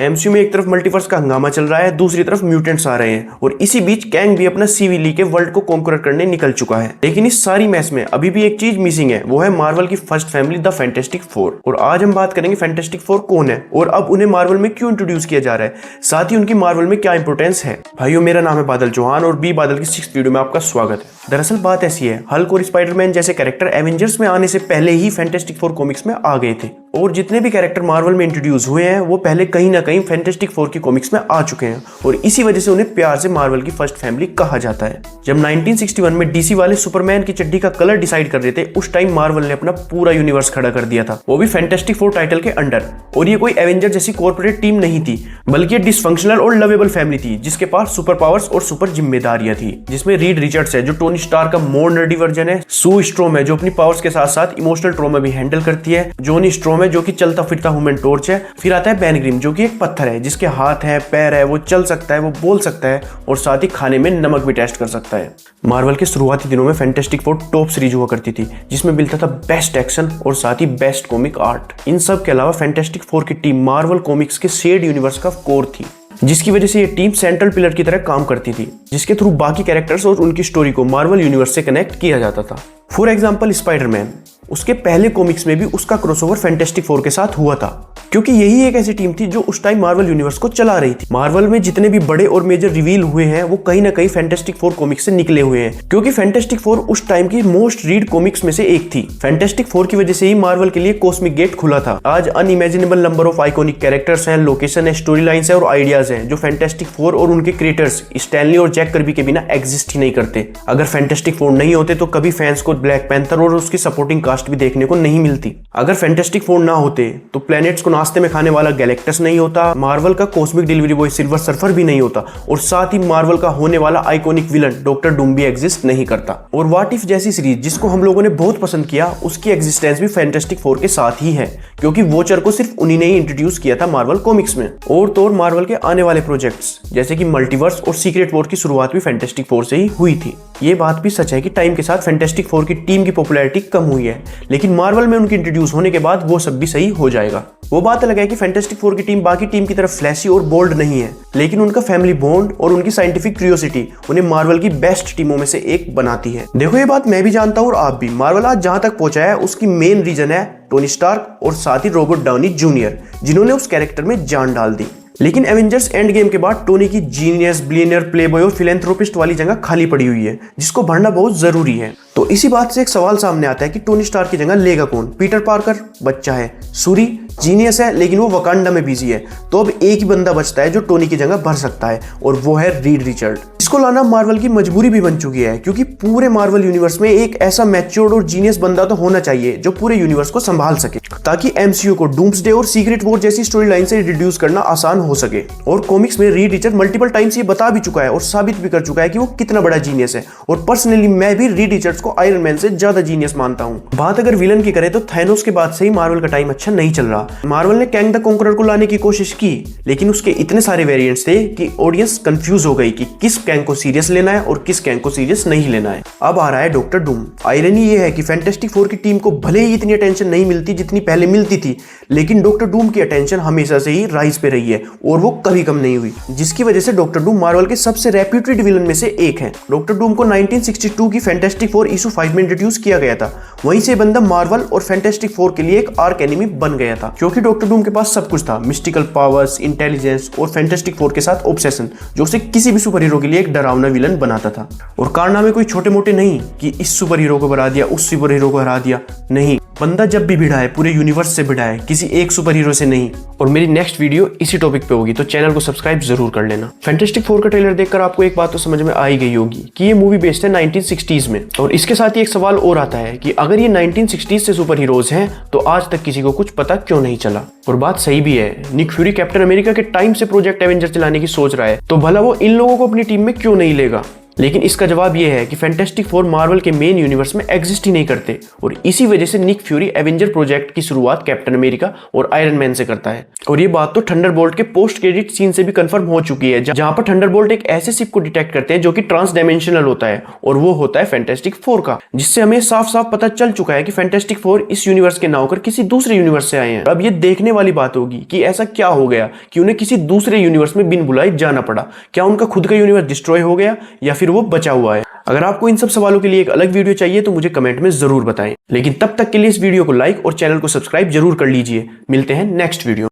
MCU में एक तरफ मल्टीवर्स का हंगामा चल रहा है, दूसरी तरफ म्यूटेंट्स आ रहे हैं और इसी बीच कैंग भी अपना सीवी के वर्ल्ड को कॉन्कर करने निकल चुका है। लेकिन इस सारी मैस में अभी भी एक चीज मिसिंग है, वो है मार्वल की first family the fantastic four. और आज हम बात करेंगे फैंटास्टिक फोर कौन है और अब उन्हें मार्वल में क्यों इंट्रोड्यूस किया जा रहा है, साथ ही उनकी मार्वल में क्या इंपोर्टेंस है। भाइयों, मेरा नाम है बादल चौहान और बी बादल की 6th वीडियो में आपका स्वागत है। दरअसल बात ऐसी है, हल्क और स्पाइडरमैन जैसे कैरेक्टर एवेंजर्स में आने से पहले ही फैंटास्टिक फोर कॉमिक्स में आ गए थे और जितने भी कैरेक्टर मार्वल में इंट्रोड्यूस हुए हैं वो पहले कहीं ना कहीं फैंटास्टिक फोर की कॉमिक्स में आ चुके हैं और इसी वजह से उन्हें प्यार से मार्वल की फर्स्ट फैमिली कहा जाता है। जब 1961 में डीसी वाले सुपरमैन की चड्डी का कलर डिसाइड कर रहे थे, उस टाइम मार्वल ने अपना पूरा यूनिवर्स खड़ा कर दिया था, वो भी फैंटास्टिक फोर टाइटल के अंडर। और ये कोई एवेंजर जैसी कॉर्पोरेट टीम नहीं थी, बल्कि डिसफंक्शनल और लवेबल फैमिली थी जिसके पास सुपर पावर्स और सुपर जिम्मेदारियां थी, जिसमें रीड रिचर्ड्स है जो टोनी स्टार्क का मोर नर्डी वर्जन है, सू स्ट्रोम है जो अपनी पावर्स के साथ साथ इमोशनल ट्रॉमा भी हैंडल करती है, जॉनी स्ट्रोम है जो कि चलता फिरता ह्यूमन टॉर्च है, फिर आता है बेन ग्रिम जो कि एक पत्थर है जिसके हाथ है, पैर है, वो चल सकता है, वो बोल सकता है और साथ ही खाने में नमक भी टेस्ट कर सकता है। मार्वल के शुरुआती दिनों में फैंटास्टिक फोर टॉप सीरीज हुआ करती थी जिसमें मिलता था बेस्ट एक्शन और साथ ही बेस्ट कॉमिक आर्ट। इन सब के अलावा फैंटास्टिक फोर की टीम मार्वल कॉमिक्स के शेड यूनिवर्स का कोर थी, जिसकी वजह से ये टीम सेंट्रल पिलर की तरह काम करती थी, जिसके थ्रू बाकी कैरेक्टर्स और उनकी स्टोरी को मार्वल यूनिवर्स से कनेक्ट किया जाता था। फॉर एग्जांपल स्पाइडरमैन, उसके पहले कॉमिक्स में भी उसका क्रॉसओवर फैंटास्टिक फोर के साथ हुआ था, क्योंकि यही एक ऐसी टीम थी जो उस टाइम मार्वल यूनिवर्स को चला रही थी। मार्वल में जितने भी बड़े और मेजर रिवील हुए हैं वो कहीं ना कहीं फैंटास्टिक फोर कॉमिक्स से निकले हुए हैं, क्योंकि फैंटास्टिक फोर उस टाइम की मोस्ट रीड कॉमिक्स में से एक थी। फैंटास्टिक फोर की वजह से ही मार्वल के लिए कॉस्मिक गेट खुला था। आज unimaginable number of iconic characters हैं, लोकेशन है, स्टोरी लाइन्स है और आइडियाज हैं जो फैंटास्टिक फोर और उनके क्रिएटर्स स्टैनली और जैक कर्बी के बिना एग्जिस्ट ही नहीं करते। अगर फैंटास्टिक फोर नहीं होते तो कभी फैंस को ब्लैक पैंथर और उसकी सपोर्टिंग कास्ट भी देखने को नहीं मिलती। अगर फैंटास्टिक फोर ना होते तो प्लैनेट्स को नाश्ते में खाने वाला गैलेक्टस नहीं होता, मार्वल का cosmic delivery boy silver surfer भी नहीं होता और साथ ही मार्वल का होने वाला आइकॉनिक विलन डॉक्टर डूम भी एग्जिस्ट नहीं करता। और व्हाट इफ जैसी सीरीज जिसको हम लोगों ने बहुत पसंद किया, उसकी एग्जिस्टेंस भी फैंटास्टिक फोर के साथ ही है, क्योंकि वॉचर को सिर्फ उन्हीं ने ही इंट्रोड्यूस किया था मार्वल कॉमिक्स में। और तो और मार्वल के आने वाले प्रोजेक्ट्स जैसे कि मल्टीवर्स और सीक्रेट वॉर की शुरुआत भी फैंटास्टिक फोर से ही हुई थी। ये बात भी सच है कि टाइम के साथ फैंटास्टिक फोर की टीम की पॉपुलैरिटी कम हुई है, लेकिन मार्वल में उनके इंट्रोड्यूस होने के बाद वो सब भी सही हो जाएगा। वो बात अलग है कि फैंटास्टिक फोर की टीम बाकी टीम की तरफ फ्लैशी और बोल्ड नहीं है, लेकिन उनका फैमिली बॉन्ड और उनकी साइंटिफिक क्यूरियोसिटी उन्हें मार्वल की बेस्ट टीमों में से एक बनाती है। देखो, ये बात मैं भी जानता हूँ और आप भी। मार्वल आज जहां तक पहुंचा है उसकी मेन रीजन है टोनी स्टार्क और साथ ही रॉबर्ट डाउनी जूनियर, जिन्होंने उस कैरेक्टर में जान डाल दी। लेकिन एवेंजर्स एंड गेम के बाद टोनी की जीनियस, बिलियनियर, प्लेबॉय और फिलैंथ्रोपिस्ट वाली जगह खाली पड़ी हुई है, जिसको भरना बहुत जरूरी है। तो इसी बात से एक सवाल सामने आता है कि टोनी स्टार्क की जगह लेगा कौन? पीटर पार्कर बच्चा है, सूरी जीनियस है लेकिन वो वकांडा में बिजी है, तो अब एक ही बंदा बचता है जो टोनी की जगह भर सकता है और वो है रीड रिचर्ड। इसको लाना मार्वल की मजबूरी भी बन चुकी है, क्योंकि पूरे मार्वल यूनिवर्स में एक ऐसा मैच्योर्ड और जीनियस बंदा तो होना चाहिए जो पूरे यूनिवर्स को संभाल सके, ताकि एमसीयू को डूम्सडे और सीक्रेट वॉर जैसी स्टोरी लाइन से रिड्यूस करना आसान हो सके। और कॉमिक्स में रीड रिचर्ड मल्टीपल टाइम्स ये बता भी चुका है और साबित भी कर चुका है कि वो कितना बड़ा जीनियस है। और पर्सनली मैं भी रीड रिचर्ड्स को आयरन मैन से ज्यादा जीनियस मानता हूँ। बात अगर विलन की करें तो थैनोस के बाद से ही मार्वल का टाइम अच्छा नहीं चल रहा। मार्वल ने कैंग द कॉन्करर को लाने की कोशिश की, लेकिन उसके इतने सारे वेरिएंट्स थे कि ऑडियंस कंफ्यूज हो गई कि किस कैंग को सीरियस लेना है और किस कैंग को सीरियस नहीं लेना है। अब आ रहा है डॉक्टर डूम। आयरनी ये है कि फैंटास्टिक फोर की टीम को भले ही इतनी अटेंशन नहीं मिलती जितनी पहले मिलती थी, लेकिन डॉक्टर डूम की अटेंशन हमेशा से ही राइज पे रही है और वो कभी कम नहीं हुई, जिसकी वजह से डॉक्टर डूम मार्वल के सबसे रेप्यूटेड विलन में से एक है। डॉक्टर डूम को 1962 की फैंटास्टिक फोर इशू 5 में इंट्रोड्यूस किया गया था। वहीं से बंदा मार्वल और फैंटास्टिक फोर के लिए एक आर्क एनिमी बन गया था, क्योंकि डॉक्टर डूम के पास सब कुछ था, मिस्टिकल पावर्स, इंटेलिजेंस और फैंटास्टिक फोर के साथ ऑब्सेशन, जो उसे किसी भी सुपर हीरो के लिए एक डरावना विलन बनाता था। और कारनामे कोई छोटे मोटे नहीं कि इस सुपर हीरो को हरा दिया, उस सुपर हीरो को हरा दिया, नहीं, बंदा जब भी भिड़ा है पूरे यूनिवर्स से भिड़ा है, किसी एक सुपर हीरो से नहीं। और मेरी नेक्स्ट वीडियो इसी टॉपिक पे होगी, तो चैनल को सब्सक्राइब जरूर कर लेना। फैंटास्टिक फोर का ट्रेलर देखकर आपको एक बात तो समझ में आ ही गई होगी कि ये मूवी बेस्ड है 1960s में। और इसके साथ ही एक सवाल और आता है कि अगर ये 1960s से सुपर हीरोज हैं तो आज तक किसी को कुछ पता क्यों नहीं चला। और बात सही भी है, निक फ्यूरी कैप्टन अमेरिका के टाइम से प्रोजेक्ट एवेंजर चलाने की सोच रहा है, तो भला वो इन लोगों को अपनी टीम में क्यों नहीं लेगा। लेकिन इसका जवाब यह है कि फैंटास्टिक फोर मार्वल के मेन यूनिवर्स में एग्जिस्ट ही नहीं करते और इसी वजह से निक फ्यूरी एवेंजर प्रोजेक्ट की शुरुआत कैप्टन अमेरिका और आयरन मैन से करता है। और ये बात तो थंडरबोल्ट के पोस्ट क्रेडिट सीन से भी कंफर्म हो चुकी है, जहां पर थंडरबोल्ट एक ऐसे शिप को डिटेक्ट करते हैं जो कि ट्रांस डायमेंशनल होता है और वो होता है फैंटास्टिक फोर का, जिससे हमें साफ साफ पता चल चुका है कि फैंटास्टिक फोर इस यूनिवर्स के ना होकर किसी दूसरे यूनिवर्स से आए हैं। अब ये देखने वाली बात होगी कि ऐसा क्या हो गया कि उन्हें किसी दूसरे यूनिवर्स में बिन बुलाए जाना पड़ा। क्या उनका खुद का यूनिवर्स डिस्ट्रॉय हो गया या फिर वो बचा हुआ है? अगर आपको इन सब सवालों के लिए एक अलग वीडियो चाहिए तो मुझे कमेंट में जरूर बताएं। लेकिन तब तक के लिए इस वीडियो को लाइक और चैनल को सब्सक्राइब जरूर कर लीजिए। मिलते हैं नेक्स्ट वीडियो।